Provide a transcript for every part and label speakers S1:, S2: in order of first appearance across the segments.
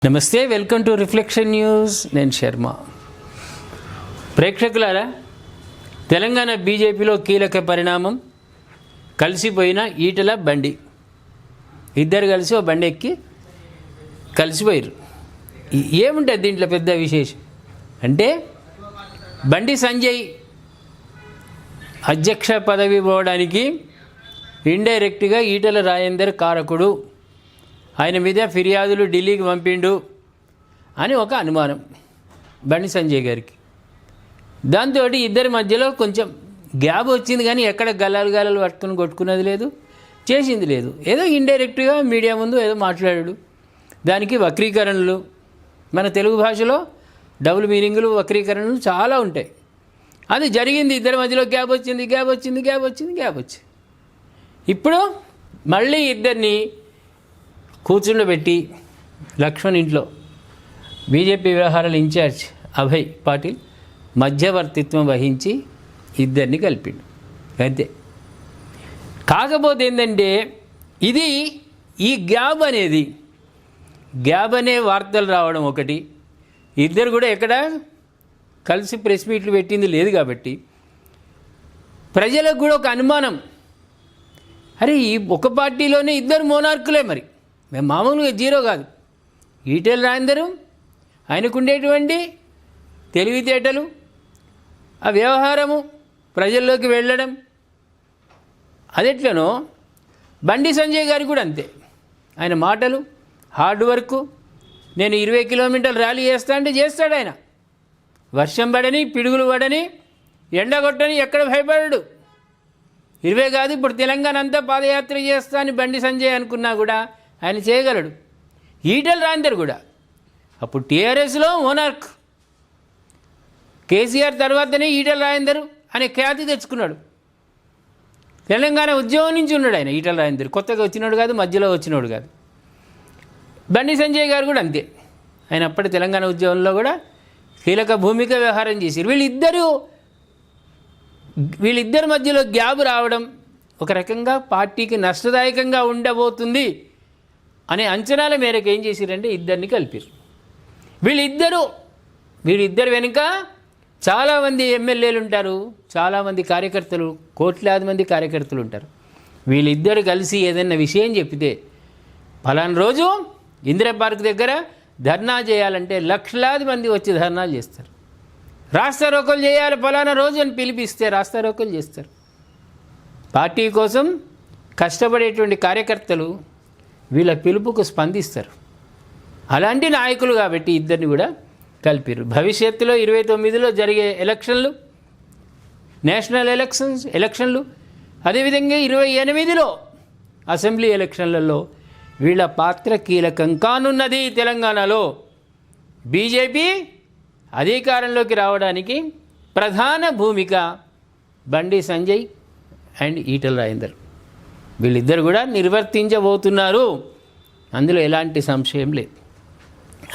S1: నమస్తే, welcome to reflection news. నేను శర్మ. ప్రేక్షకులారా, తెలంగాణ బీజేపీలో కీలక పరిణామం. కలిసిపోయిన ఈటల బండి, ఇద్దరు కలిసి ఓ బండి ఎక్కి కలిసిపోయారు. ఏముంటుంది దీంట్లో పెద్ద విశేషం అంటే, బండి సంజయ్ అధ్యక్ష పదవి పోవడానికి ఇండైరెక్ట్గా ఈటల రాజేందర్ కారకుడు, ఆయన మీద ఫిర్యాదులు ఢిల్లీకి పంపిండు అని ఒక అనుమానం బండి సంజయ్ గారికి. దాంతో ఇద్దరి మధ్యలో కొంచెం గ్యాప్ వచ్చింది, కానీ ఎక్కడ గల్లాలు పట్టుకుని కొట్టుకున్నది లేదు, చేసింది లేదు. ఏదో ఇండైరెక్ట్గా మీడియా ముందు ఏదో మాట్లాడాడు. దానికి వక్రీకరణలు, మన తెలుగు భాషలో డబుల్ మీనింగులు, వక్రీకరణలు చాలా ఉంటాయి. అది జరిగింది. ఇద్దరి మధ్యలో గ్యాప్ వచ్చింది. ఇప్పుడు మళ్ళీ ఇద్దరిని కూర్చుండబెట్టి లక్ష్మణ్ ఇంట్లో బీజేపీ వ్యవహారాల ఇన్ఛార్జ్ అభయ్ పాటిల్ మధ్యవర్తిత్వం వహించి ఇద్దరిని కలిపిండు. అంతే. కాకపోతే ఏంటంటే, ఇది ఈ గ్యాప్ అనే వార్తలు రావడం ఒకటి, ఇద్దరు కూడా ఎక్కడ కలిసి ప్రెస్ మీట్లు పెట్టింది లేదు. కాబట్టి ప్రజలకు కూడా ఒక అనుమానం, అరే ఈ ఒక పార్టీలోనే ఇద్దరు మోనార్కులే, మరి మేము మామూలుగా జీరో కాదు. ఈటెల రాజేందర్ ఆయనకుండేటువంటి తెలివితేటలు, ఆ వ్యవహారము, ప్రజల్లోకి వెళ్ళడం, అదెట్లనో బండి సంజయ్ గారు కూడా అంతే. ఆయన మాటలు, హార్డ్ వర్క్. నేను 20 కిలోమీటర్లు ర్యాలీ చేస్తా అంటే చేస్తాడు ఆయన. వర్షం పడని, పిడుగులు పడని, ఎండ కొట్టని ఎక్కడ భయపడడు. 20 కాదు, ఇప్పుడు తెలంగాణ అంతా పాదయాత్ర చేస్తా అని బండి సంజయ్ అనుకున్నా కూడా ఆయన చేయగలడు. ఈటెల రాజేందర్ కూడా అప్పుడు టీఆర్ఎస్లో మోనార్క్, కేసీఆర్ తర్వాతనే ఈటెల రాజేందర్ అనే ఖ్యాతి తెచ్చుకున్నాడు. తెలంగాణ ఉద్యమం నుంచి ఉన్నాడు ఆయన. ఈటెల రాజేందర్ కొత్తగా వచ్చినాడు కాదు, మధ్యలో వచ్చినాడు కాదు. బండి సంజయ్ గారు కూడా అంతే. ఆయన అప్పటి తెలంగాణ ఉద్యమంలో కూడా కీలక భూమిక వ్యవహారం చేశారు. వీళ్ళిద్దరి మధ్యలో గ్యాప్ రావడం ఒక రకంగా పార్టీకి నష్టదాయకంగా ఉండబోతుంది అనే అంచనాల మేరకు ఏం చేశారంటే ఇద్దరిని కలిపారు. వీళ్ళిద్దరు వెనుక చాలామంది ఎమ్మెల్యేలు ఉంటారు, చాలామంది కార్యకర్తలు, కోట్లాది మంది కార్యకర్తలు ఉంటారు. వీళ్ళిద్దరు కలిసి ఏదైనా విషయం చెప్పితే, ఫలానా రోజు ఇందిరా పార్క్ దగ్గర ధర్నా చేయాలంటే లక్షలాది మంది వచ్చి ధర్నాలు చేస్తారు. రాస్తారోకోలు చేయాలి ఫలానా రోజు అని పిలిపిస్తే రాస్తారోకోలు చేస్తారు. పార్టీ కోసం కష్టపడేటువంటి కార్యకర్తలు వీళ్ళ పిలుపుకు స్పందిస్తారు. అలాంటి నాయకులు కాబట్టి ఇద్దరిని కూడా కలిపారు. భవిష్యత్తులో 29లో జరిగే ఎలక్షన్లు, నేషనల్ ఎలక్షన్లు, అదేవిధంగా 28లో అసెంబ్లీ ఎలక్షన్లలో వీళ్ళ పాత్ర కీలకం కానున్నది. తెలంగాణలో బీజేపీ అధికారంలోకి రావడానికి ప్రధాన భూమిక బండి సంజయ్ అండ్ ఈటెల రాజేందర్, వీళ్ళిద్దరు కూడా నిర్వర్తించబోతున్నారు. అందులో ఎలాంటి సంశయం లేదు.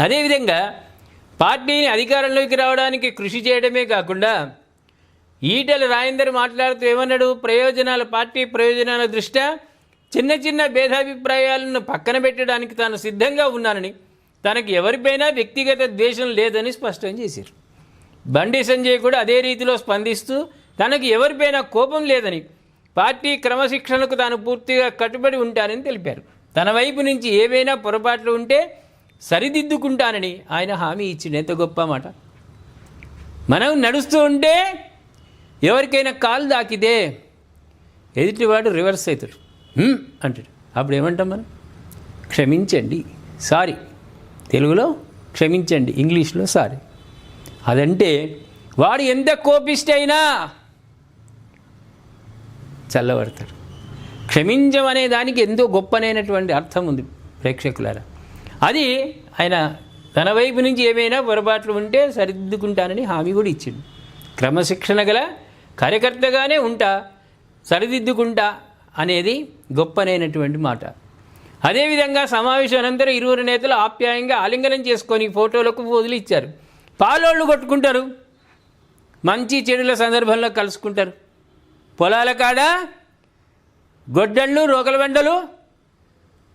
S1: అదేవిధంగా పార్టీని అధికారంలోకి రావడానికి కృషి చేయడమే కాకుండా ఈటెల రాజేందర్ మాట్లాడుతూ ఏమన్నాడు, పార్టీ ప్రయోజనాల దృష్ట్యా చిన్న భేదాభిప్రాయాలను పక్కన పెట్టడానికి తాను సిద్ధంగా ఉన్నానని, తనకు ఎవరిపైనా వ్యక్తిగత ద్వేషం లేదని స్పష్టం చేశారు. బండి సంజయ్ కూడా అదే రీతిలో స్పందిస్తూ తనకు ఎవరిపైనా కోపం లేదని, పార్టీ క్రమశిక్షణకు తాను పూర్తిగా కట్టుబడి ఉంటానని తెలిపారు. తన వైపు నుంచి ఏవైనా పొరపాట్లు ఉంటే సరిదిద్దుకుంటానని ఆయన హామీ ఇచ్చింది. ఎంత గొప్ప మాట. మనం నడుస్తూ ఉంటే ఎవరికైనా కాలు దాకితే ఎదుటివాడు రివర్స్ అవుతాడు అంటాడు. అప్పుడు ఏమంటాం మనం? క్షమించండి, సారీ. తెలుగులో క్షమించండి, ఇంగ్లీష్లో సారీ. అదంటే వాడు ఎంత కోపిష్టైనా చల్లబడతాడు. క్షమించమనే దానికి ఎంతో గొప్పనైనటువంటి అర్థం ఉంది ప్రేక్షకులారా. అది ఆయన తన వైపు నుంచి ఏమైనా పొరపాట్లు ఉంటే సరిదిద్దుకుంటానని హామీ కూడా ఇచ్చిండు. క్రమశిక్షణ గల కార్యకర్తగానే ఉంటా, సరిదిద్దుకుంటా అనేది గొప్పనైనటువంటి మాట. అదేవిధంగా సమావేశం అనంతరం ఇరువురు నేతలు ఆప్యాయంగా ఆలింగనం చేసుకొని ఫోటోలకు పోజులు ఇచ్చారు. పాలోళ్ళు కొట్టుకుంటారు, మంచి చెడుల సందర్భంలో కలుసుకుంటారు. పొలాల కాడ గొడ్డళ్ళు, రోకల బండలు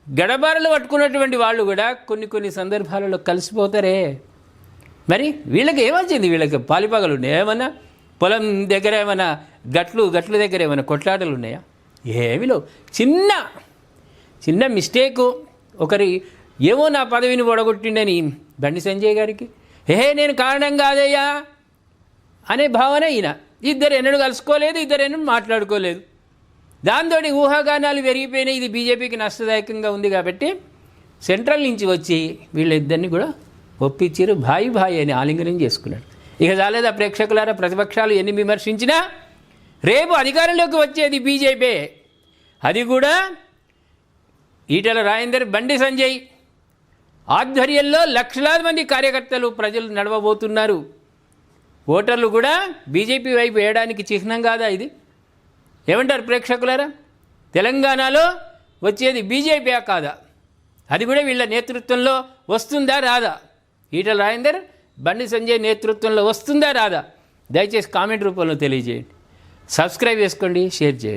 S1: గడబారలు పట్టుకున్నటువంటి వాళ్ళు కూడా కొన్ని సందర్భాలలో కలిసిపోతారే. మరి వీళ్ళకి ఏమొచ్చింది? వీళ్ళకి పాలిపగలు ఉన్నాయా? ఏమన్నా పొలం దగ్గర ఏమైనా గట్లు దగ్గర ఏమైనా కొట్లాటలు ఉన్నాయా? ఏమిలో చిన్న మిస్టేకు, ఒకరి ఏమో నా పదవిని ఒడగొట్టిండని బండి సంజయ్ గారికి నేను కారణం కాదయ్యా అనే భావన ఈయన. ఇద్దరు ఎన్నడూ కలుసుకోలేదు, ఇద్దరు ఎన్నడూ మాట్లాడుకోలేదు. దాంతో ఊహాగానాలు పెరిగిపోయినాయి. ఇది బీజేపీకి నష్టదాయకంగా ఉంది కాబట్టి సెంట్రల్ నుంచి వచ్చి వీళ్ళిద్దరిని కూడా ఒప్పించారు. భాయి అని ఆలింగనం చేసుకున్నాడు. ఇక చాలేదా ప్రేక్షకులారా? ప్రతిపక్షాలు ఎన్ని విమర్శించినా రేపు అధికారంలోకి వచ్చేది బీజేపీ. అది కూడా ఈటెల రాజేందర్, బండి సంజయ్ ఆధ్వర్యంలో లక్షలాది మంది కార్యకర్తలు, ప్రజలు నడవబోతున్నారు. ఓటర్లు కూడా బీజేపీ వైపు వేయడానికి చిహ్నం కాదా ఇది? ఏమంటారు ప్రేక్షకులారా? తెలంగాణలో వచ్చేది బీజేపీ కాదా? అది కూడా వీళ్ళ నేతృత్వంలో వస్తుందా రాదా? ఈటెల రాజేందర్, బండి సంజయ్ నేతృత్వంలో వస్తుందా రాదా? దయచేసి కామెంట్ రూపంలో తెలియజేయండి. సబ్స్క్రైబ్ చేసుకోండి, షేర్ చేయండి.